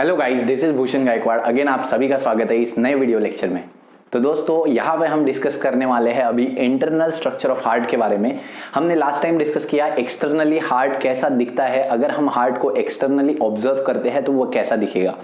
Hello guys, this is Bhushan Gaikwad. Again आप सभी का स्वागत है इस नए वीडियो लेक्चर में। तो दोस्तों यहाँ पे हम डिस्कस करने वाले हैं अभी इंटरनल स्ट्रक्चर ऑफ हार्ट के बारे में। हमने लास्ट टाइम डिस्कस किया एक्सटर्नली हार्ट कैसा दिखता है, अगर हम हार्ट को एक्सटर्नली ऑब्जर्व करते हैं तो वो कैसा दिखेगा।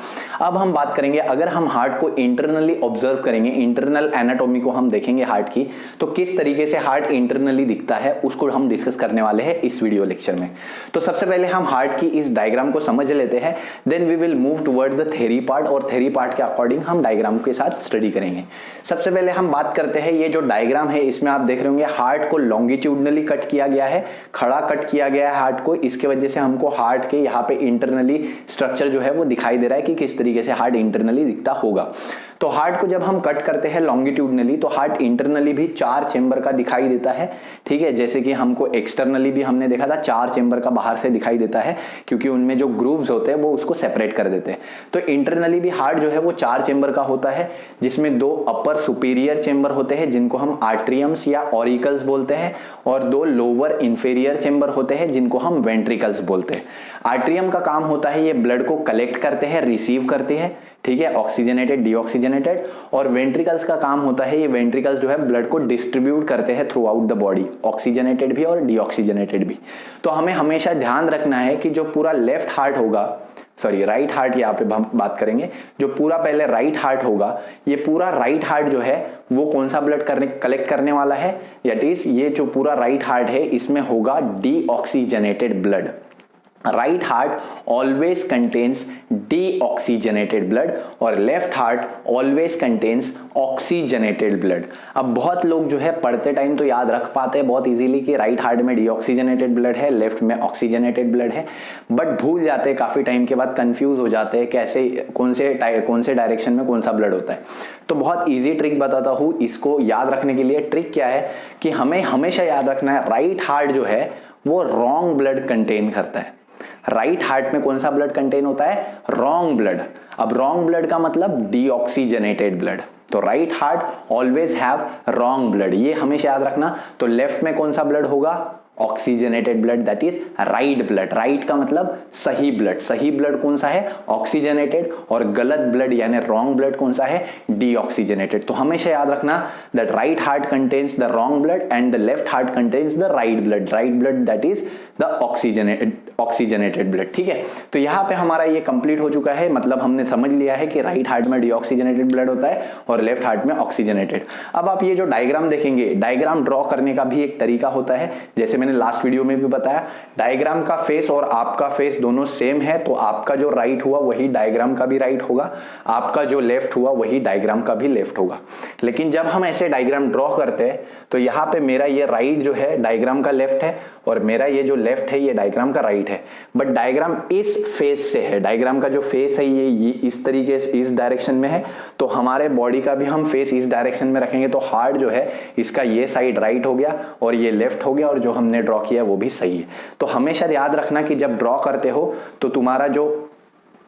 अब हम बात करेंगे अगर हम हार्ट को इंटरनली ऑब्जर्व करेंगे, इंटरनल एनाटॉमी को हम देखेंगे हार्ट की, तो किस तरीके से हार्ट इंटरनली दिखता है उसको हम डिस्कस करने वाले हैं इस वीडियो लेक्चर में। तो सबसे पहले हम हार्ट की इस डायग्राम को समझ लेते हैं, then we will move towards the theory part, और थ्योरी पार्ट के अकॉर्डिंग हम डायग्राम के साथ स्टडी करेंगे। सबसे पहले हम बात करते हैं, ये जो डायग्राम है इसमें आप देख रहे होंगे हार्ट को लॉन्गिट्यूडनली कट किया गया है, खड़ा कट किया गया है हार्ट को। इसके वजह से हमको हार्ट के यहाँ पे इंटरनली स्ट्रक्चर जो है वो दिखाई दे रहा है कि किस तरीके से हार्ट इंटरनली दिखता होगा। तो हार्ट को जब हम कट करते हैं लॉन्गिट्यूडनली तो हार्ट इंटरनली भी 4 चेंबर का दिखाई देता है, ठीक है। जैसे कि हमको एक्सटर्नली भी हमने देखा था 4 चेंबर का बाहर से दिखाई देता है, क्योंकि उनमें जो ग्रूव्स होते हैं वो उसको सेपरेट कर देते हैं। तो इंटरनली भी हार्ट जो है वो 4 चेंबर का होता है, जिसमें 2 अपर सुपीरियर चेंबर होते हैं जिनको हम आर्ट्रियम्स या ऑरिकल्स बोलते हैं, और 2 लोअर इंफीरियर चेंबर होते हैं जिनको हम वेंट्रिकल्स बोलते हैं। आर्ट्रियम का काम होता है ये ब्लड को कलेक्ट करते हैं, रिसीव करते हैं, ठीक है, ऑक्सीजनेटेड डीऑक्सीजनेटेड। और वेंट्रिकल्स का काम होता है ये वेंट्रिकल्स जो है ब्लड को डिस्ट्रीब्यूट करते हैं through out the body, oxygenated भी और डीऑक्सीजनेटेड भी। तो हमें हमेशा ध्यान रखना है कि जो पूरा लेफ्ट हार्ट होगा, सॉरी राइट हार्ट यहाँ पे हम बात करेंगे, जो पूरा पहले राइट हार्ट होगा, ये पूरा राइट हार्ट जो है वो कौन सा ब्लड कलेक्ट करने वाला है, दैट इज ये जो पूरा राइट हार्ट है इसमें होगा deoxygenated blood. Right heart always contains deoxygenated blood और left heart always contains oxygenated blood. अब बहुत लोग जो है पढ़ते टाइम तो याद रख पाते हैं बहुत इजीली कि राइट हार्ट में डीऑक्सीजनेटेड ब्लड है, लेफ्ट में ऑक्सीजनेटेड ब्लड है, बट भूल जाते हैं काफी टाइम के बाद, कंफ्यूज हो जाते हैं कैसे कौन से डायरेक्शन में कौन सा ब्लड होता है। तो बहुत इजी ट्रिक बताता हूं इसको याद रखने के लिए। ट्रिक क्या है कि हमें हमेशा याद रखना है राइट हार्ट जो है वो रॉन्ग ब्लड कंटेन करता है। राइट हार्ट में कौन सा ब्लड कंटेन होता है? Wrong blood. अब रॉन्ग ब्लड का मतलब डीऑक्सीजनेटेड ब्लड। तो right heart always have wrong blood, ये हमेशा याद रखना। तो लेफ्ट में कौन सा ब्लड होगा? Oxygenated blood, that is right blood. Right का मतलब सही ब्लड। सही ब्लड कौन सा है? ऑक्सीजनेटेड। और गलत ब्लड यानी रॉन्ग ब्लड कौन सा है? डीऑक्सीजनेटेड। तो हमेशा याद रखना that right heart contains the wrong blood and the left heart contains the right blood. Right blood that is the oxygenated blood, ठीक है। तो यहाँ पे हमारा ये कंप्लीट हो चुका है, मतलब हमने समझ लिया है कि राइट हार्ट में डीऑक्सीजनेटेड ब्लड होता है और लेफ्ट हार्ट में ऑक्सीजनेटेड। अब आप ये जो डायग्राम देखेंगे, डायग्राम ड्रॉ करने का भी एक तरीका होता है, जैसे मैंने लास्ट वीडियो में भी बताया। डायग्राम का फेस और आपका फेस दोनों सेम है, तो आपका जो राइट हुआ वही डायग्राम का भी राइट होगा, आपका जो लेफ्ट हुआ वही डायग्राम का भी लेफ्ट होगा। लेकिन जब हम ऐसे डायग्राम ड्रॉ करते हैं तो यहाँ पे मेरा ये राइट जो है डायग्राम का लेफ्ट है और मेरा ये जो लेफ्ट है ये डायग्राम का राइट है, बट डायग्राम इस फेस से है। डायग्राम का जो फेस है ये इस तरीके से इस डायरेक्शन में है, तो हमारे बॉडी का भी हम फेस इस डायरेक्शन में रखेंगे। तो हार्ट जो है इसका ये साइड राइट हो गया और ये लेफ्ट हो गया, और जो हमने ड्रॉ किया वो भी सही है। तो हमेशा याद रखना कि जब ड्रॉ करते हो तो तुम्हारा जो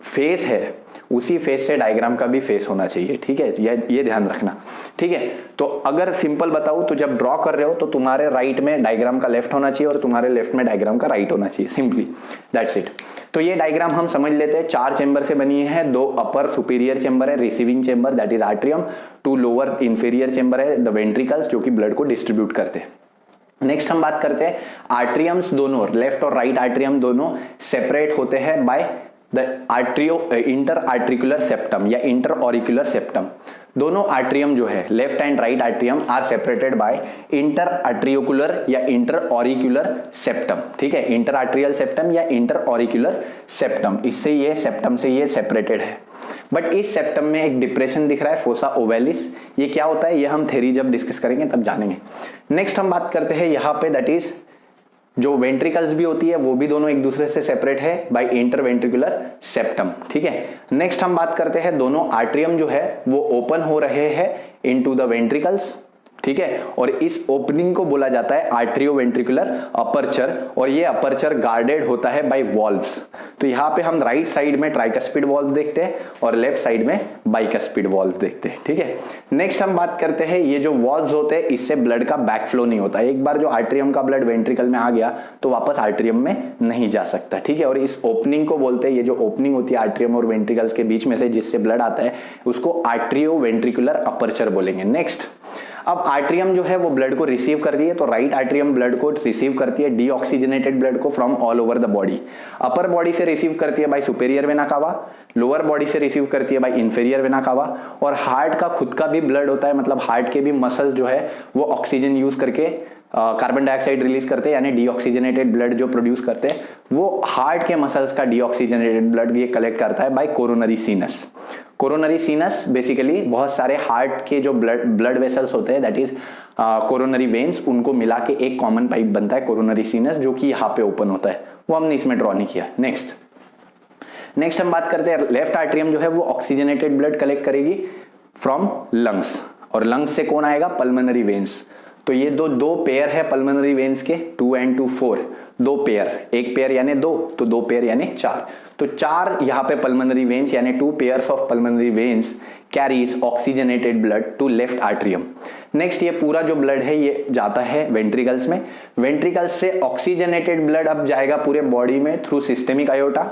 फेस है उसी फेस से डायग्राम का भी फेस होना चाहिए, ठीक है, ये ध्यान रखना, ठीक है। तो अगर सिंपल बताऊं तो जब ड्रॉ कर रहे हो तो तुम्हारे राइट में डायग्राम का लेफ्ट होना चाहिए और तुम्हारे लेफ्ट में डायग्राम का राइट होना चाहिए, सिंपली दैट्स इट। तो ये डायग्राम हम समझ लेते हैं। 4 चेंबर से बनी है, 2 अपर सुपीरियर चेंबर है, receiving chamber that is atrium, 2 lower inferior chamber है द वेंट्रिकल्स जो कि ब्लड को डिस्ट्रीब्यूट करते हैं। नेक्स्ट हम बात करते हैं आर्ट्रियम्स दोनों, लेफ्ट और राइट आर्ट्रियम दोनों सेपरेट होते हैं by the inter articular septum या इंटर ऑरिकुलर सेप्टम। दोनों आर्ट्रियम जो है left and right atrium are separated by inter atriocular या इंटर ऑरिकुलर सेप्टम, ठीक है, इंटर आर्ट्रियल सेप्टम या इंटर ऑरिकुलर सेप्टम, इससे ये सेप्टम से ये सेपरेटेड है। बट इस सेप्टम में एक डिप्रेशन दिख रहा है, फोसा ओवेलिस। ये क्या होता है ये हम थ्योरी जब डिस्कस करेंगे तब जानेंगे। नेक्स्ट हम बात करते हैं यहाँ पे, दैट इज जो वेंट्रिकल्स भी होती है वो भी दोनों एक दूसरे से सेपरेट है बाय इंटरवेंट्रिकुलर सेप्टम, ठीक है। नेक्स्ट हम बात करते हैं दोनों आर्ट्रियम जो है वो ओपन हो रहे हैं इनटू द वेंट्रिकल्स, ठीक है, और इस ओपनिंग को बोला जाता है आर्ट्रियोवेंट्रिकुलर अपर्चर, और ये अपर्चर गार्डेड होता है बाय वॉल्व्स। तो यहाँ पे हम राइट साइड में ट्राइकस्पिड वॉल्व देखते हैं और लेफ्ट साइड में बाइकस्पिड वॉल्व देखते हैं, ठीक है। नेक्स्ट हम बात करते हैं, ये जो वॉल्व्स होते हैं इससे ब्लड का बैक फ्लो नहीं होता। एक बार जो आर्ट्रियम का ब्लड वेंट्रिकल में आ गया तो वापस आर्ट्रियम में नहीं जा सकता, ठीक है। और इस ओपनिंग को बोलते हैं, ये जो ओपनिंग होती है आर्ट्रियम और वेंट्रिकल्स के बीच में से जिससे ब्लड आता है, उसको आर्ट्रियोवेंट्रिकुलर अपर्चर बोलेंगे। नेक्स्ट, अब आर्ट्रियम जो है वो ब्लड को रिसीव कर रही है, तो राइट आर्ट्रियम ब्लड को रिसीव करती है डीऑक्सीजनेटेड ब्लड को from all over the body. Upper body से रिसीव करती है by superior vena cava, lower body से रिसीव करती है बाय इंफीरियर वेना कावा, और हार्ट का खुद का भी ब्लड होता है, मतलब हार्ट के भी मसल जो है वो ऑक्सीजन यूज करके कार्बन डाइऑक्साइड रिलीज करते हैं, यानी डीऑक्सीजनेटेड ब्लड जो प्रोड्यूस करते हैं वो हार्ट के मसल्स का डीऑक्सीजनेटेड ब्लड ये कलेक्ट करता है by coronary sinus. Coronary sinus basically बहुत सारे हार्ट के जो ब्लड वेसल्स होते हैं, दैट इज कोरोनरी वेन्स, उनको मिला के एक कॉमन पाइप बनता है कोरोनरी सीनस, जो कि यहाँ पे ओपन होता है, वो हमने इसमें ड्रॉ नहीं किया। नेक्स्ट हम बात करते हैं, लेफ्ट आर्ट्रियम जो है वो ऑक्सीजनेटेड ब्लड कलेक्ट करेगी फ्रॉम लंग्स, और लंग्स से कौन आएगा, पल्मोनरी वेन्स। तो ये दो पेयर है पल्मोनरी वेन्स के, 2 and 2 4, दो पेयर, एक पेयर यानी 2, तो 2 पेयर यानी 4, तो 4 यहाँ पे पल्मोनरी वेन्स यानी 2 pairs of pulmonary veins carries oxygenated blood to left atrium. Next, ये पूरा जो ब्लड है ये जाता है वेंट्रिकल्स में, वेंट्रिकल्स से ऑक्सीजनेटेड ब्लड अब जाएगा पूरे बॉडी में through systemic aorta,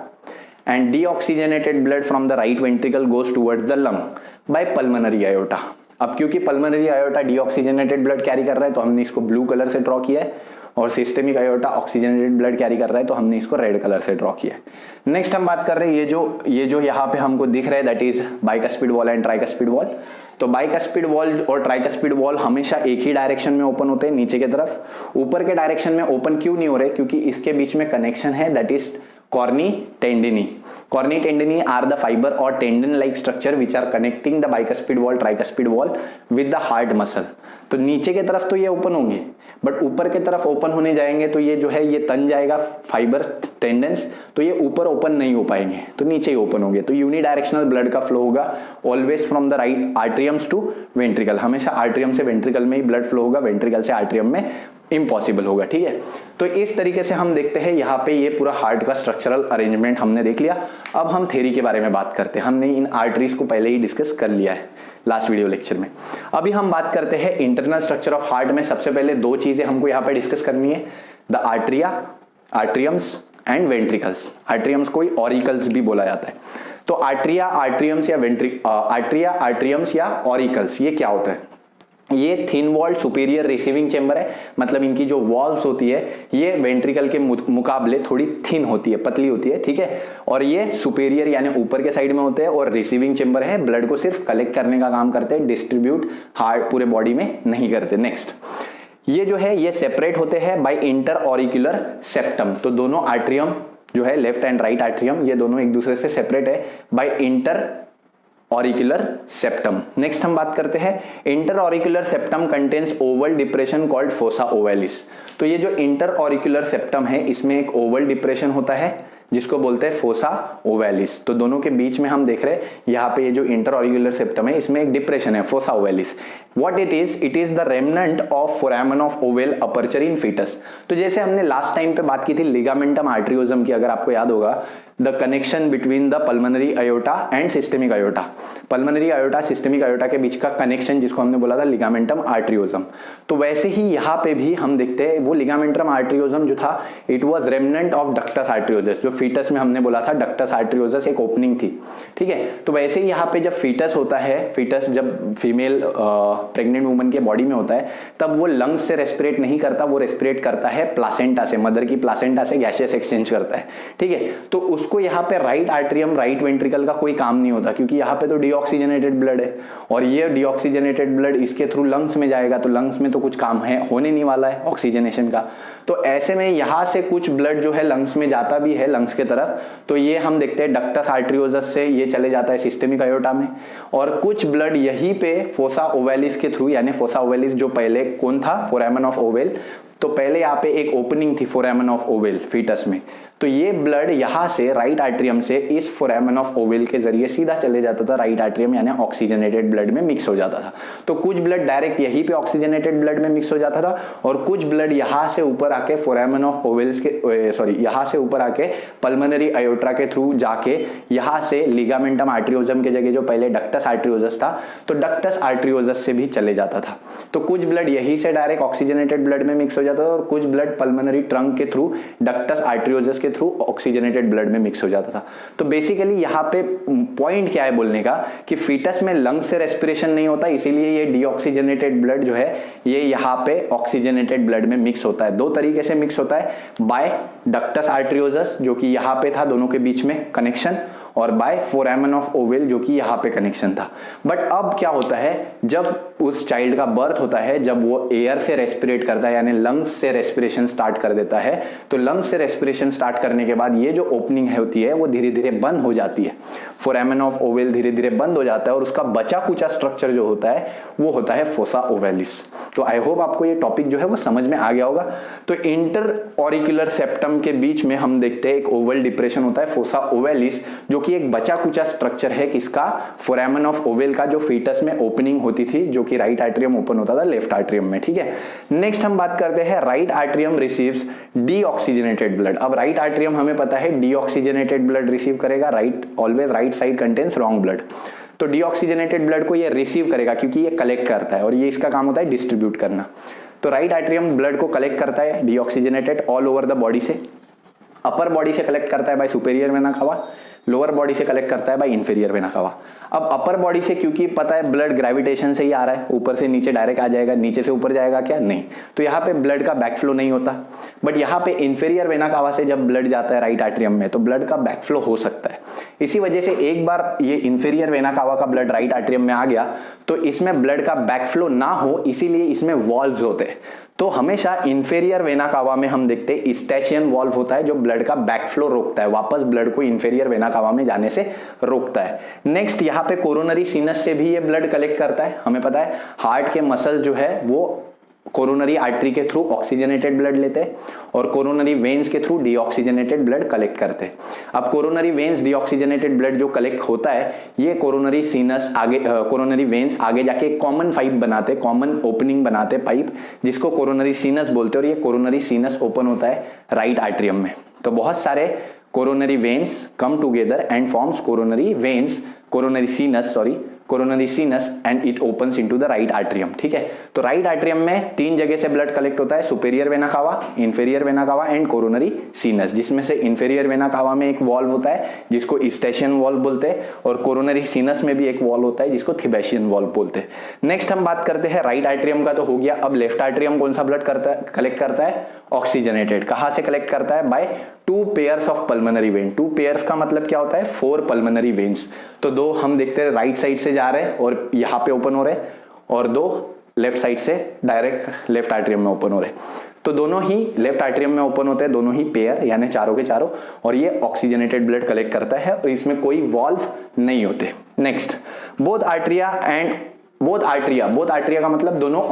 and deoxygenated blood from the right ventricle goes towards the lung by pulmonary aorta. अब क्योंकि pulmonary aorta deoxygenated blood carry कर रहा है तो हमने इसको ब्लू कलर से ड्रॉ किया है, और systemic iota oxygenated blood carry कर रहा है तो हमने इसको रेड कलर से ड्रॉ किया है। नेक्स्ट हम बात कर रहे हैं, ये जो यहाँ पे हमको दिख रहा है that is bicuspid valve and tricuspid wall. तो बाइकस्पिड वॉल और ट्राइकस्पिड वॉल हमेशा एक ही डायरेक्शन में ओपन होते हैं, नीचे की तरफ। ऊपर के डायरेक्शन में ओपन क्यों नहीं हो रहे, क्योंकि इसके बीच में कनेक्शन है, that is corni tendini. Corni tendini are the fiber or tendon like structure which are connecting the bicuspid wall, tricuspid wall with the heart muscle. तो नीचे की तरफ तो ये ओपन होंगे, बट ऊपर की तरफ ओपन होने जाएंगे तो ये जो है ये तन जाएगा फाइबर टेंडेंस, तो ये ऊपर ओपन नहीं हो पाएंगे, तो नीचे ही ओपन होंगे। तो यूनिडायरेक्शनल ब्लड का फ्लो होगा always from the right atriums to ventricle, हमेशा आर्ट्रियम से वेंट्रिकल में ही ब्लड फ्लो होगा, वेंट्रिकल से आर्ट्रियम में इम्पॉसिबल होगा, ठीक है। तो इस तरीके से हम देखते हैं यहाँ पे ये पूरा हार्ट का स्ट्रक्चरल अरेंजमेंट हमने देख लिया। अब हम थ्योरी के बारे में बात करते हैं, हमने इन आर्टरीज को पहले ही डिस्कस कर लिया है लास्ट वीडियो लेक्चर में। अभी हम बात करते हैं इंटरनल स्ट्रक्चर ऑफ हार्ट में। सबसे पहले दो चीजें हमको यहाँ पे डिस्कस करनी है, द आर्ट्रिया, आर्ट्रियम्स एंड वेंट्रिकल्स। आर्ट्रियम्स को ऑरिकल्स भी बोला जाता है। तो आर्ट्रिया, आर्ट्रियम्स या आर्ट्रिया, आर्ट्रियम्स या ऑरिकल्स, ये क्या होता है? ये thin walled superior receiving chamber है, मतलब इनकी जो वॉल्व्स होती है ये वेंट्रिकल के मुकाबले थोड़ी थिन होती है, पतली होती है, ठीक है। और ये सुपीरियर यानी ऊपर के साइड में होते हैं, और रिसीविंग चेंबर है, ब्लड को सिर्फ कलेक्ट करने का काम करते हैं, डिस्ट्रीब्यूट हार्ट पूरे बॉडी में नहीं करते। नेक्स्ट, ये जो है ये सेपरेट होते हैं बाय इंटर ऑरिकुलर सेप्टम। तो दोनों आर्ट्रियम जो है लेफ्ट एंड राइट आर्ट्रियम, ये दोनों एक दूसरे से सेपरेट है by inter auricular septum. Next हम बात करते हैं, inter auricular septum contains oval depression called fossa ovalis. तो ये जो इंटर ऑरिकुलर सेप्टम है इसमें एक ओवल डिप्रेशन होता है जिसको बोलते हैं फोसा ओवैलिस। तो दोनों के बीच में हम देख रहे हैं यहाँ पे ये जो इंटर ऑरिकुलर सेप्टम है इसमें एक डिप्रेशन है, fossa ovalis. What it is the remnant of foramen of ovale aperture in foetus. तो जैसे हमने लास्ट टाइम पे बात की थी लिगामेंटम आर्ट्रियोजम की, अगर आपको याद होगा, the connection between the pulmonary iota and systemic iota, pulmonary iota systemic iota के बीच का कनेक्शन जिसको हमने बोला था लिगामेंटम आर्ट्रियोजम। तो वैसे ही यहाँ पे भी हम देखते हैं वो लिगामेंटम आर्ट्रियोजम जो था it was remnant of ductus arteriosus. जो फीटस में हमने बोला था डक्टस आर्ट्रियोजस एक ओपनिंग थी, ठीक है। तो वैसे ही यहाँ पे जब फीटस होता है, फीटस जब फीमेल प्रेग्नेंट वुमन के बॉडी में होता है तब वो लंग्स से रेस्पिरेट नहीं करता, वो रेस्पिरेट करता है प्लासेंटा से, मदर की प्लासेंटा से गैसियस एक्सचेंज करता है, ठीक है। तो उसको यहाँ पे राइट आर्ट्रियम, राइट वेंट्रिकल का कोई काम नहीं होता क्योंकि यहाँ पे तो डीऑक्सीजनेटेड ब्लड है, और ये डीऑक्सीजनेटेड ब्लड इसके थ्रू लंग्स में जाएगा, तो लंग्स में तो कुछ काम है होने नहीं वाला है ऑक्सीजनेशन का। तो ऐसे में यहाँ से कुछ ब्लड जो है लंग्स में जाता भी है, लंग्स के तरफ, तो ये हम देखते हैं डक्टस आर्ट्रियोजस से ये चले जाता है सिस्टेमिक आयोटा में, और कुछ ब्लड यहीं पे फोसा ओवैलिस के थ्रू, यानी फोसा ओवैलिस जो पहले कौन था, फोरामेन ऑफ ओवेल, तो पहले यहाँ पे एक ओपनिंग थी फोरामेन ऑफ ओवेल फीटस में, तो ये ब्लड यहां से राइट आर्टरियम से इस फोरामेन ऑफ ओवल के जरिए सीधा चले जाता था राइट आर्टरियम, यानी ऑक्सीजनेटेड ब्लड में मिक्स हो जाता था। तो कुछ ब्लड डायरेक्ट यहीं पे ऑक्सीजनेटेड ब्लड में मिक्स हो जाता था और कुछ ब्लड यहां से ऊपर आके फोरामेन ऑफ ओवल्स के यहां से ऊपर आके पल्मोनरी अयोट्रा के थ्रू जाके यहां से लिगामेंटम आर्टरियोजम के जगह जो पहले डक्टस आर्टरियोजस था, तो डक्टस आर्टरियोजस से भी चले जाता था। तो कुछ ब्लड यहीं से डायरेक्ट ऑक्सीजनेटेड ब्लड में मिक्स हो जाता था और कुछ ब्लड पल्मोनरी ट्रंक के थ्रू डक्टस आर्टरियोजस के थ्रू ऑक्सीजनेटेड ब्लड में मिक्स हो जाता था। तो बेसिकली यहाँ पे पॉइंट क्या है बोलने का कि फीटस में लंग से रेस्पिरेशन नहीं होता, इसीलिए ये डीऑक्सीजनेटेड ब्लड जो है ये यहाँ पे ऑक्सीजनेटेड ब्लड में मिक्स होता है। दो तरीके से मिक्स होता है, बाय डक्टस आर्टरियोजस जो कि यहाँ पे था दोनों के बीच में कनेक्शन, और बाय फोरामेन ऑफ ओवल जो कि यहाँ पे कनेक्शन था। बट अब क्या होता है, जब उस चाइल्ड का बर्थ होता है, जब वो एयर से रेस्पिरेट करता है यानी लंग्स से रेस्पिरेशन स्टार्ट कर देता है, तो लंग्स से रेस्पिरेशन स्टार्ट करने के बाद ये जो ओपनिंग होती है वो धीरे धीरे बंद हो जाती है। फोरामेन ऑफ ओवल धीरे धीरे बंद हो जाता है और उसका बचा कुचा स्ट्रक्चर जो होता है वो होता है फोसा ओवैलिस। तो आई होप आपको ये टॉपिक जो है वो समझ में आ गया होगा। तो इंटर ऑरिकुलर सेप्टम के बीच में हम देखते हैं एक ओवल डिप्रेशन होता है फोसा ओवैलिस, जो कि एक बचा कुचा स्ट्रक्चर है किसका, फोरामेन ऑफ ओवल का, जो फीटस में ओपनिंग होती थी जो कि राइट आर्टरियम ओपन होता था लेफ्ट आर्टरियम में। ठीक है, नेक्स्ट हम बात करते हैं right atrium receives deoxygenated blood. अब राइट आर्टरियम हमें पता है डीऑक्सीजनेटेड ब्लड रिसीव करेगा, right always right side contains wrong blood. तो डीऑक्सीजनेटेड ब्लड को ये रिसीव करेगा क्योंकि ये कलेक्ट करता है और ये इसका काम होता है डिस्ट्रीब्यूट करना। तो राइट आर्टरियम ब्लड को कलेक्ट करता है deoxygenated all over the body से। अपर बॉडी से कलेक्ट करता है by superior vena cava, lower body से कलेक्ट करता है बाय इंफीरियर वेना कावा। अब अपर बॉडी से क्योंकि पता है ब्लड ग्रेविटेशन से ही आ रहा है, ऊपर से नीचे डायरेक्ट आ जाएगा, नीचे से ऊपर जाएगा क्या, नहीं, तो यहाँ पे ब्लड का बैक फ्लो नहीं होता। बट यहाँ पे इंफीरियर वेना कावा से जब ब्लड जाता है राइट आर्टरियम में तो ब्लड का बैक फ्लो हो सकता है। इसी वजह से एक बार ये इंफीरियर वेना कावा का ब्लड राइट आर्टरियम में आ गया तो इसमें ब्लड का बैक फ्लो ना हो, इसीलिए इसमें वॉल्व्स होते हैं। तो हमेशा इंफीरियर वेना कावा में हम देखते हैं स्टैशियन वॉल्व होता है जो ब्लड का बैक फ्लो रोकता है, वापस ब्लड को इंफीरियर वेना कावा में जाने से रोकता है। नेक्स्ट यहाँ पे कोरोनरी सीनस से भी ये ब्लड कलेक्ट करता है। हमें पता है हार्ट के मसल जो है वो कोरोनरी आर्टरी के थ्रू ऑक्सीजनेटेड ब्लड लेते हैं और कोरोनरी वेन्स के थ्रू डीऑक्सीजनेटेड ब्लड कलेक्ट करते हैं। अब कोरोनरी वेन्स डीऑक्सीजनेटेड ब्लड जो कलेक्ट होता है ये कोरोनरी सीनस आगे कोरोनरी वेन्स आगे जाके कॉमन पाइप बनाते, कॉमन ओपनिंग बनाते पाइप, जिसको कोरोनरी सीनस बोलते हैं और ये कोरोनरी सीनस ओपन होता है राइट आर्टरियम में। तो बहुत सारे coronary veins come together and forms coronary veins, coronary sinus and it opens into the right atrium. ठीक है, तो राइट आर्टरियम में तीन जगह से ब्लड कलेक्ट होता है, superior vena cava, inferior vena कावा एंड कोरोनरी सीनस, जिसमें से इंफीरियर वेना कावा में एक वॉल्व होता है जिसको स्टेशियन वॉल्व बोलते हैं और कोरोनरी सीनस में भी एक वॉल्व होता है जिसको थिबेशियन वॉल्व बोलते हैं। नेक्स्ट हम बात करते हैं राइट आर्टरियम का, तो हो गया। अब लेफ्ट आर्टरियम कौन सा ब्लड कलेक्ट करता है, ऑक्सीजनेटेड। कहां से कलेक्ट करता है, by two pairs of pulmonary vein. Two pairs का मतलब क्या होता है, 4 पल्मोनरी वेन्स। तो दो हम देखते हैं राइट साइड से जा रहे हैं और यहाँ पे ओपन हो रहे हैं और दो लेफ्ट साइड से डायरेक्ट लेफ्ट आर्टरियम में ओपन हो रहे हैं। तो दोनों ही लेफ्ट आर्टरियम में ओपन होते हैं, दोनों ही पेयर यानी चारों के चारों, और ये ऑक्सीजनेटेड ब्लड कलेक्ट करता है और इसमें कोई वॉल्व नहीं होते। नेक्स्ट बोथ आर्टरिया का मतलब दोनों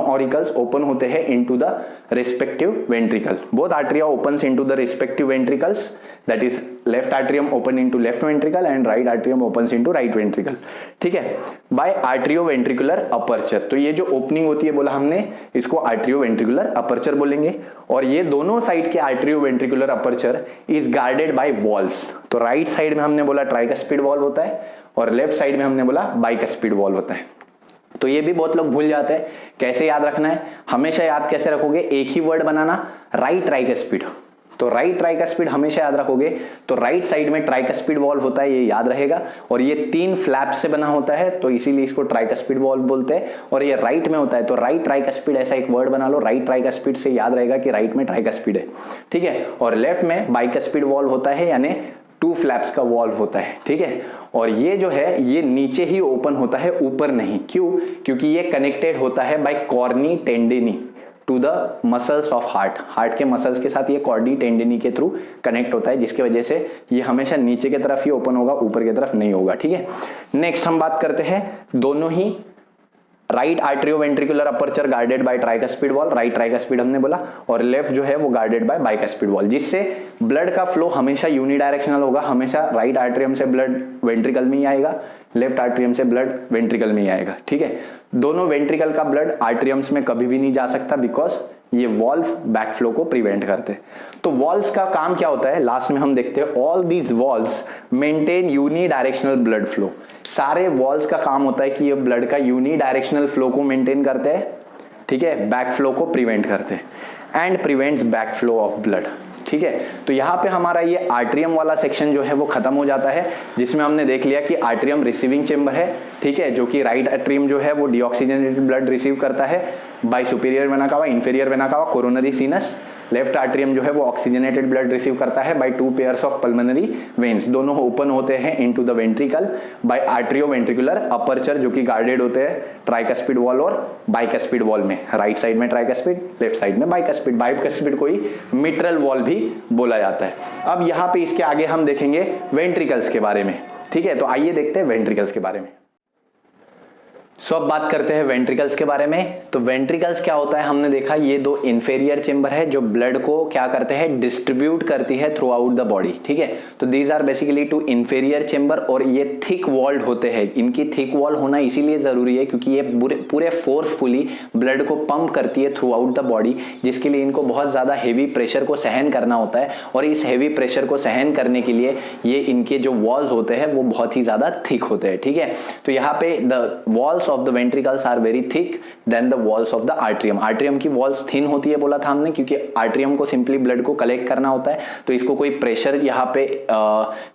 ऑरिकल्स ओपन होते हैं into the respective ventricle. Both atria opens into the respective ventricles, that is left atrium open into left ventricle and right atrium opens into right ventricle. ठीक है, bye आर्टरियो ventricular aperture. तो ये जो opening होती है बोला हमने, इसको आर्टरियो वेंट्रिकुलर अपर्चर बोलेंगे। और ये दोनों साइड के atrio ventricular aperture is guarded by valves. तो राइट साइड में हमने बोला ट्राइकस्पिड वॉल्व होता है और लेफ्ट साइड में हमने बोला बाइकस्पिड वॉल्व होता है। तो ये भी बहुत लोग भूल जाते हैं, कैसे याद रखना है, हमेशा याद कैसे रखोगे, एक ही वर्ड बनाना, राइट ट्राइकस्पिड। तो राइट ट्राइकस्पिड हमेशा याद रखोगे तो राइट साइड में ट्राइकस्पिड वॉल्व होता है, ये याद रहेगा। और ये 3 फ्लैप से बना होता है तो इसीलिए इसको ट्राइकस्पिड वॉल्व बोलते हैं। और ये राइट में होता है तो राइट ट्राइकस्पिड ऐसा एक वर्ड बना लो, राइट ट्राइकस्पिड से याद रहेगा कि राइट में ट्राइकस्पिड है। ठीक है, और लेफ्ट में बाइकस्पिड वॉल्व होता है यानी 2 फ्लैप्स का वॉल्व होता है। ठीक है, और ये जो है ये नीचे ही ओपन होता है, ऊपर नहीं। क्यों, क्योंकि ये कनेक्टेड होता है बाय कॉर्नी tendineae to the muscles of heart के मसल्स के साथ ये कॉर्डी टेंडिनी के थ्रू कनेक्ट होता है, जिसकी वजह से ये हमेशा नीचे की तरफ ही ओपन होगा, ऊपर की तरफ नहीं होगा। ठीक है, नेक्स्ट हम बात करते हैं दोनों ही right atrioventricular aperture guarded by tricuspid valve, right tricuspid हमने बोला, और लेफ्ट जो है वो गार्डेड बाय बाइकस्पिड वॉल, जिससे ब्लड का फ्लो हमेशा यूनिडायरेक्शनल होगा, हमेशा राइट आर्ट्रियम से ब्लड वेंट्रिकल में ही आएगा, लेफ्ट आर्ट्रियम से ब्लड वेंट्रिकल में ही आएगा। ठीक है, दोनों वेंट्रिकल का ब्लड आर्ट्रियम्स में कभी भी नहीं जा सकता, बिकॉज ये वॉल्व बैक फ्लो को प्रिवेंट करते हैं। तो वॉल्व्स का काम क्या होता है, लास्ट में हम देखते हैं, all these valves maintain unidirectional blood flow. सारे वॉल्व्स का काम होता है कि ये ब्लड का यूनिडायरेक्शनल फ्लो को मेंटेन करते हैं, ठीक है, बैक फ्लो को प्रिवेंट करते हैं and prevents back flow of blood. ठीक है, तो यहाँ पे हमारा ये आर्ट्रियम वाला सेक्शन जो है वो खत्म हो जाता है, जिसमें हमने देख लिया कि आर्ट्रियम रिसीविंग चेंबर है, ठीक है, जो कि राइट आर्ट्रियम जो है वो डीऑक्सीजनेटेड ब्लड रिसीव करता है by superior vena cava, inferior vena cava, coronary sinus. Left atrium जो है वो ऑक्सीजनेटेड ब्लड रिसीव करता है by 2 pairs of pulmonary veins, दोनों ओपन होते हैं into the ventricle by atrioventricular aperture, जो कि गार्डेड होते हैं ट्राइकस्पिड वॉल और बाइकस्पिड वॉल में। राइट साइड में ट्राइकस्पिड, लेफ्ट साइड में बाइकस्पिड। बाइकस्पिड को ही मिट्रल वॉल भी बोला जाता है। अब यहाँ पे इसके आगे हम देखेंगे वेंट्रिकल्स के बारे में। ठीक है, तो आइए देखते हैं वेंट्रिकल्स के बारे में। सो अब बात करते हैं वेंट्रिकल्स के बारे में। तो वेंट्रिकल्स क्या होता है, हमने देखा ये दो इंफेरियर चेंबर है जो ब्लड को क्या करते हैं, डिस्ट्रीब्यूट करती है थ्रू आउट द बॉडी। ठीक है, तो these are basically 2 inferior chamber, और ये थिक वॉल्ड होते हैं। इनकी थिक वॉल होना इसीलिए जरूरी है क्योंकि ये पूरे फोर्सफुली ब्लड को पंप करती है थ्रू आउट द बॉडी, जिसके लिए इनको बहुत ज्यादा हेवी प्रेशर को सहन करना होता है, और इस हेवी प्रेशर को सहन करने के लिए ये इनके जो वॉल्स होते हैं वो बहुत ही ज्यादा थिक होते हैं। ठीक है, तो यहाँ पे the walls of the ventricles are very thick than the walls of the atrium. Atrium की वॉल्स थिन होती है बोला था हमने, क्योंकि आर्ट्रियम को सिंपली ब्लड को कलेक्ट करना होता है, तो इसको कोई प्रेशर यहाँ पे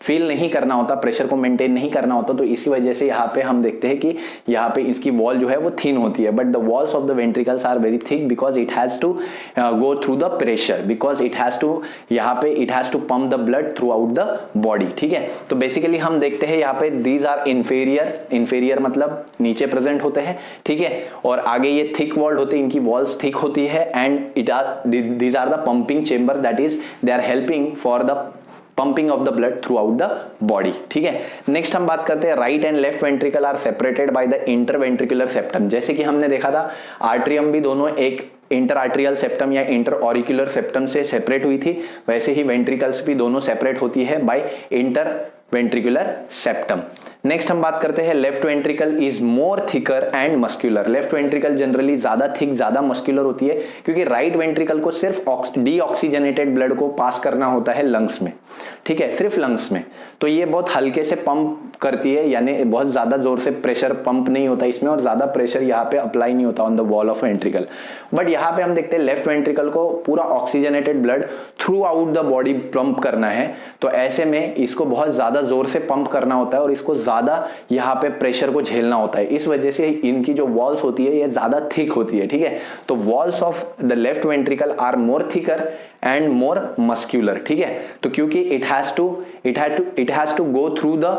फील नहीं करना होता, प्रेशर को मेंटेन नहीं करना होता, तो इसी वजह से यहाँ पे हम देखते हैं कि यहाँ पे इसकी वॉल जो है वो थिन होती है। But the walls of the ventricles are very thick because it has to go through the pressure, because it has to, यहाँ पे it has to pump the blood throughout the body. ठीक है, तो basically हम देखते हैं यहाँ पे दीज आर इंफेरियर, इंफेरियर मतलब नीचे प्रेजेंट होते हैं। ठीक है, और आगे ये थिक वॉल्ड होते हैं, इनकी वॉल्स थिक होती है, and these are the pumping chamber, that is they are helping for the pumping of the blood throughout the body. ठीक है, नेक्स्ट हम बात करते हैं right and left ventricle are separated by the interventricular septum. जैसे कि हमने देखा था आर्ट्रियम भी दोनों एक इंटर आर्ट्रियल सेप्टम या इंटर ऑरिकुलर सेप्टम से सेपरेट हुई थी, वैसे ही वेंट्रिकल्स भी दोनों सेपरेट होती है by inter ventricular septum. Next हम बात करते हैं left ventricle is more thicker and muscular. Left ventricle generally ज्यादा थिक, ज्यादा मस्क्यूलर होती है, क्योंकि राइट वेंट्रिकल को सिर्फ डीऑक्सीजनेटेड ब्लड को पास करना होता है लंग्स में। ठीक है, सिर्फ लंग्स में, तो ये बहुत हल्के से पंप करती है, यानी बहुत ज्यादा जोर से प्रेशर पंप नहीं होता इसमें, और ज्यादा प्रेशर यहाँ पे अप्लाई नहीं होता on the wall of ventricle. But यहाँ पे हम देखते हैं लेफ्ट वेंट्रिकल को पूरा oxygenated blood throughout the body pump करना है, तो ऐसे में इसको बहुत ज्यादा जोर से पंप करना होता है और इसको ज्यादा यहाँ पे प्रेशर को झेलना होता है। इस वजह से इनकी जो वॉल्स होती है ये ज्यादा थिक होती है। ठीक है, तो walls of the left ventricle are more thicker and more muscular. ठीक है, तो क्योंकि it has to go through the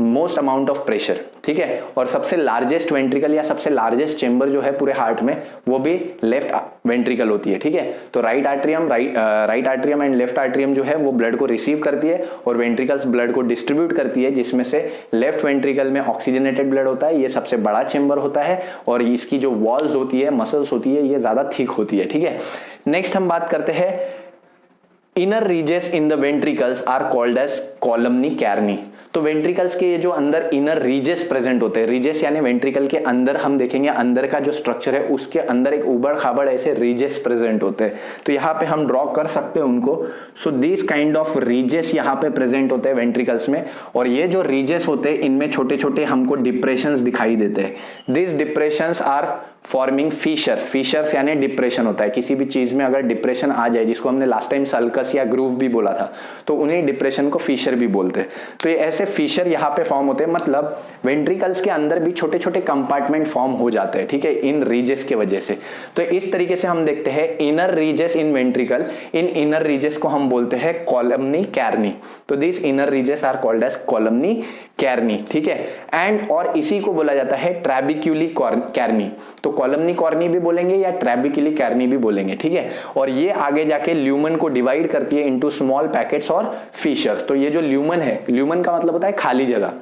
most amount of pressure. ठीक है, और सबसे लार्जेस्ट वेंट्रिकल या सबसे लार्जेस्ट चेंबर जो है पूरे हार्ट में वो भी लेफ्ट वेंट्रिकल होती है। ठीक है, तो right atrium and left atrium जो है वो ब्लड को रिसीव करती है और वेंट्रिकल्स ब्लड को डिस्ट्रीब्यूट करती है, जिसमें से लेफ्ट वेंट्रिकल में ऑक्सीजनेटेड ब्लड होता है, ये सबसे बड़ा चेंबर होता है, और इसकी जो वॉल्स होती है, मसल्स होती है, ये ज्यादा थिक होती है। ठीक है, नेक्स्ट हम बात करते हैं inner ridges in the ventricles are called as columnae carneae. तो वेंट्रिकल्स के ये जो अंदर इनर रीजेस प्रेजेंट होते हैं, रीजेस यानी वेंट्रिकल के अंदर, हम देखेंगे अंदर का जो स्ट्रक्चर है उसके अंदर एक उबड़ खाबड़ ऐसे रीजेस प्रेजेंट होते हैं, तो यहाँ पे हम ड्रॉ कर सकते हैं उनको। So this kind of ridges यहाँ पे प्रेजेंट होते हैं वेंट्रिकल्स में, और ये जो रीजेस होते हैं इनमें छोटे छोटे हमको डिप्रेशंस दिखाई देते हैं। This depressions are forming fissures. Fissures यानी डिप्रेशन होता है, किसी भी चीज में अगर डिप्रेशन आ जाए, जिसको हमने लास्ट टाइम सल्कस या ग्रूव भी बोला था, तो उन्हीं डिप्रेशन को फीशर भी बोलते हैं। तो ये ऐसे फीशर यहाँ पे फॉर्म होते हैं, मतलब वेंट्रिकल्स के अंदर भी छोटे छोटे कंपार्टमेंट फॉर्म हो जाते हैं। ठीक है, इन रीजेस के वजह से। तो इस तरीके से हम देखते हैं inner ridges in ventricle, in inner ridges को हम बोलते हैं कॉलमनी कैर्नी। तो this inner ridges are called as columnae carneae. ठीक है, एंड और इसी को बोला जाता है ट्रैबिक्यूली कैर्नी। तो कॉलमनी कॉर्नी भी बोलेंगे या ट्रैबिक्यूली कैर्नी भी बोलेंगे। ठीक है, और ये आगे जाके ल्यूमन को डिवाइड करती है इनटू स्मॉल पैकेट्स और फीशर्स। तो ये जो ल्यूमन है, ल्यूमन का मतलब होता है खाली जगह,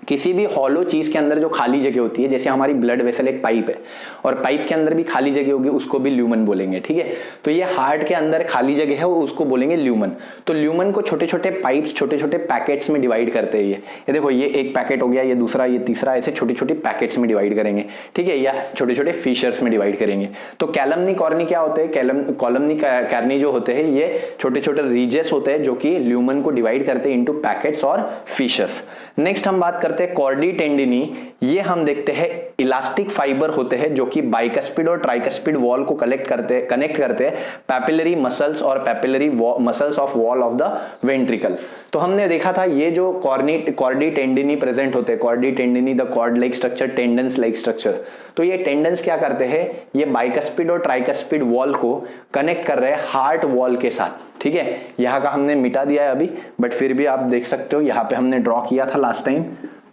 किसी भी हॉलो चीज के अंदर जो खाली जगह होती है, जैसे हमारी ब्लड वेसल एक पाइप है और पाइप के अंदर भी खाली जगह होगी, उसको भी ल्यूमन बोलेंगे, ठीक है। तो ये हार्ट के अंदर खाली जगह है, उसको बोलेंगे ल्यूमन। तो ल्यूमन को छोटे छोटे पाइप्स, छोटे छोटे पैकेट्स में डिवाइड करते हैं। ये देखो, ये एक पैकेट हो गया, ये दूसरा, ये तीसरा, ऐसे छोटी छोटी पैकेट्स में डिवाइड करेंगे, ठीक है, या छोटे छोटे फिशर्स में डिवाइड करेंगे। तो कैलमनी कॉर्नी क्या होते हैं, कॉलमनी कार्नी जो होते हैं, ये छोटे छोटे रीजेस होते हैं जो कि ल्यूमन को डिवाइड करते हैं इनटू पैकेट्स और फिशर्स। नेक्स्ट हम बात करते हैं कॉर्डी टेंडिनी। ये हम देखते हैं इलास्टिक फाइबर होते हैं जो कि बाइकस्पिड और ट्राइकस्पिड वॉल को कनेक्ट करते हैं पैपिलरी मसल्स और papillary muscles of wall of the ventricle. तो हमने देखा था ये जो कॉर्डी टेंडिनी प्रेजेंट होते हैं, chordae tendineae the cord like structure, tendons like structure. तो ये टेंडन्स क्या करते हैं, ये बाइकस्पिड और ट्राइकस्पिड वॉल को कनेक्ट कर रहे हैं हार्ट वॉल के साथ, ठीक है। यहाँ का हमने मिटा दिया है अभी, बट फिर भी आप देख सकते हो, यहाँ पे हमने ड्रॉ किया था लास्ट टाइम।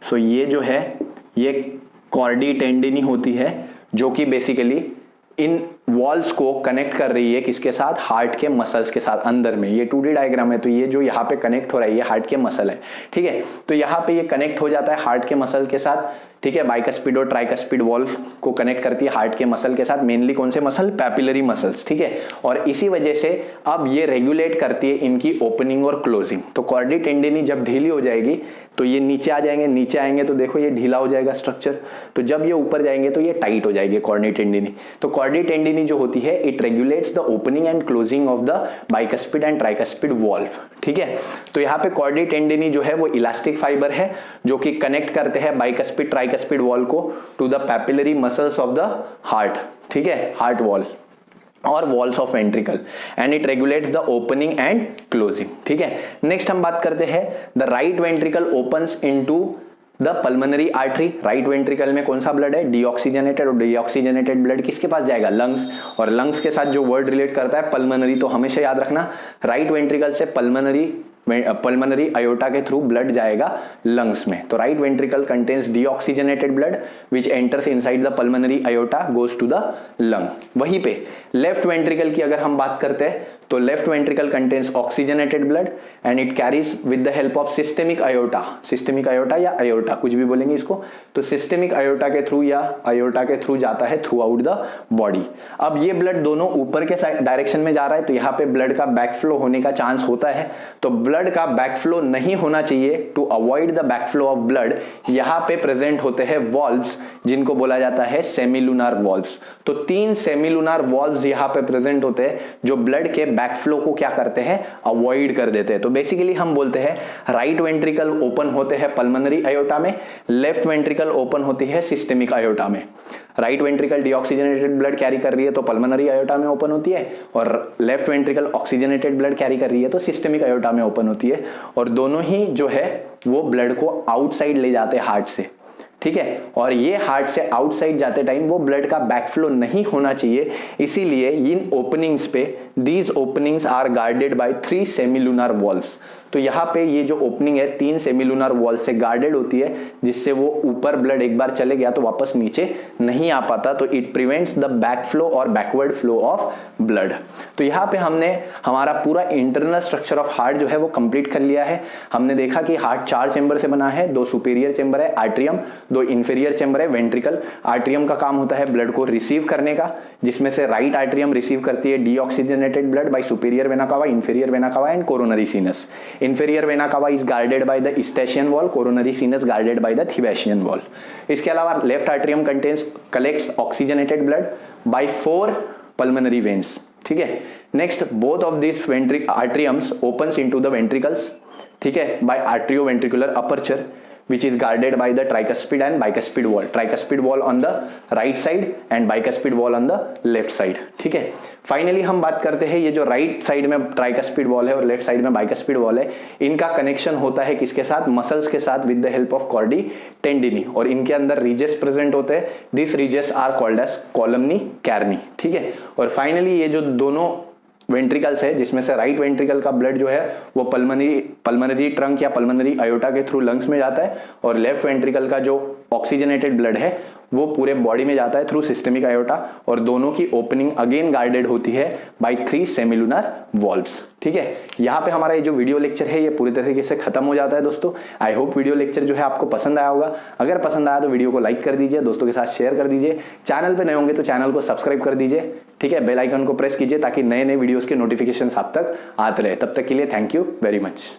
सो ये जो है ये कॉर्डी टेंडिनी होती है जो कि बेसिकली इन वॉल्स को कनेक्ट कर रही है किसके साथ, हार्ट के मसल्स के साथ अंदर में। ये 2D डायग्राम है, तो ये जो यहाँ पे कनेक्ट हो रहा है ये हार्ट के मसल है, ठीक है। तो यहाँ पे ये कनेक्ट हो जाता है हार्ट के मसल के साथ, ठीक है। बाइकस्पिड और ट्राइकस्पिड वॉल को कनेक्ट करती है हार्ट के मसल के साथ, मेनली कौन से मसल, पैपिलरी मसल्स, ठीक है। और इसी वजह से अब ये रेगुलेट करती है इनकी ओपनिंग और क्लोजिंग। तो कॉर्डी टेंडिनी जब ढीली हो जाएगी तो ये नीचे आ जाएंगे, नीचे आएंगे तो देखो ये ढीला हो जाएगा स्ट्रक्चर। तो जब ये ऊपर जाएंगे तो ये टाइट हो जाएगी कॉर्डी टेंडिनी। तो कॉर्डी टेंडिनी जो होती है it regulates the opening and closing of the bicuspid and tricuspid valve, ठीक है। तो यहाँ पे कॉर्डी टेंडिनी जो है वो इलास्टिक फाइबर है जो कि कनेक्ट करते हैं बाइकस्पिड ट्राइकस्पिड वॉल को to the papillary muscles of the heart, ठीक है, हार्ट वॉल और walls of ventricle, and it regulates the opening and closing, ठीक है। नेक्स्ट हम बात करते हैं the right ventricle opens into the pulmonary artery. Right ventricle में कौन सा ब्लड है, डीऑक्सीजनेटेड, और डीऑक्सीजनेटेड ब्लड किसके पास जाएगा, लंग्स, और लंग्स के साथ जो वर्ड रिलेट करता है पल्मोनरी। तो हमेशा याद रखना राइट वेंट्रिकल से पल्मोनरी अयोटा के थ्रू ब्लड जाएगा लंग्स में। तो right ventricle contains deoxygenated blood which enters inside the pulmonary aorta goes to the lung. वहीं पे लेफ्ट वेंट्रिकल की अगर हम बात करते हैं तो left ventricle contains oxygenated blood and it carries with the help of systemic aorta, systemic aorta या अयोटा कुछ भी बोलेंगे इसको। तो सिस्टेमिक अयोटा के थ्रू या अयोटा के थ्रू जाता है थ्रू आउट द बॉडी। अब ये ब्लड दोनों ऊपर के डायरेक्शन में जा रहा है, तो यहाँ पे ब्लड का बैकफ्लो होने का चांस होता है। तो ब्लड का बैकफ्लो नहीं होना चाहिए। To avoid the backflow of blood यहाँ पे प्रेजेंट होते हैं वॉल्व्स जिनको बोला जाता है सेमिलुनार वॉल्व्स। तो 3 सेमिलुनार वॉल्व्स यहाँ पे प्रेजेंट होते हैं जो ब्लड के बैकफ्लो को क्या करते हैं, अवॉइड कर देते हैं। तो बेसिकली हम बोलते हैं राइट वेंट्रिकल ओपन होते हैं पल्मोनरी अयोटा में, लेफ्ट वेंट्रिकल ओपन होती है सिस्टेमिक अयोटा में। Right ventricle deoxygenated blood carry कर रही है तो पल्मोनरी अयोटा में ओपन होती है, और left ventricle oxygenated blood carry कर रही है तो सिस्टेमिक अयोटा में ओपन होती है। और दोनों ही जो है वो ब्लड को आउटसाइड ले जाते हैं हार्ट से, ठीक है। और ये हार्ट से आउटसाइड जाते टाइम वो ब्लड का बैकफ्लो नहीं होना चाहिए, इसीलिए इन ओपनिंग्स पे these openings are guarded by 3 semilunar valves. तो यहाँ पे ये जो ओपनिंग है 3 सेमिलुनार वॉल से गार्डेड होती है, जिससे वो ऊपर ब्लड एक बार चले गया तो वापस नीचे नहीं आ पाता। तो इट प्रिवेंट्स द बैकफ्लो और बैकवर्ड फ्लो ऑफ ब्लड। तो यहाँ पे हमने हमारा पूरा इंटरनल स्ट्रक्चर ऑफ हार्ट जो है वो कंप्लीट कर लिया है। हमने देखा कि हार्ट 4 चेंबर से बना है, 2 सुपीरियर चेंबर है आर्ट्रियम, 2 इंफीरियर चेंबर है वेंट्रिकल। आर्ट्रियम का काम होता है ब्लड को रिसीव करने का, जिसमें से राइट आर्ट्रियम रिसीव करती है deoxygenated blood bye superior vena cava, inferior vena कावा and coronary sinus. Inferior vena cava is guarded by the Eustachian wall, coronary sinus guarded by the Thebasian wall. इसके अलावा left atrium collects oxygenated blood by 4 pulmonary veins, ठीक है। Next, both of these atriums opens into the ventricles, ठीक है, by arterioventricular aperture which is guarded by the tricuspid and bicuspid wall. Tricuspid wall on the right side and bicuspid wall on the left side, ठीक है। Finally हम बात करते हैं ये जो राइट साइड में ट्राइकस्पिड वॉल है और लेफ्ट साइड में बाइकस्पिड वॉल है, इनका कनेक्शन होता है किसके साथ, मसल्स के साथ with the help of chordae tendineae, और इनके अंदर रीजेस प्रेजेंट होते हैं। This ridges are called as columnae carneae, ठीक है। और फाइनली ये जो दोनों वेंट्रिकल्स है जिसमें से राइट वेंट्रिकल का ब्लड जो है वो पल्मोनरी ट्रंक या पल्मोनरी अयोटा के थ्रू लंग्स में जाता है, और लेफ्ट वेंट्रिकल का जो ऑक्सीजनेटेड ब्लड है वो पूरे बॉडी में जाता है थ्रू सिस्टेमिक अयोटा, और दोनों की ओपनिंग अगेन गार्डेड होती है बाय 3 सेमिलुनार वॉल्व्स। ठीक है, यहाँ पे हमारा ये जो वीडियो लेक्चर है ये पूरी तरीके से खत्म हो जाता है दोस्तों। आई होप वीडियो लेक्चर जो है आपको पसंद आया होगा। अगर पसंद आया तो वीडियो को लाइक कर दीजिए, दोस्तों के साथ शेयर कर दीजिए। चैनल पे नए होंगे तो चैनल को सब्सक्राइब कर दीजिए, ठीक है, बेल आइकन को प्रेस कीजिए ताकि नए नए वीडियोस के नोटिफिकेशंस आप तक आते रहे। तब तक के लिए थैंक यू वेरी मच।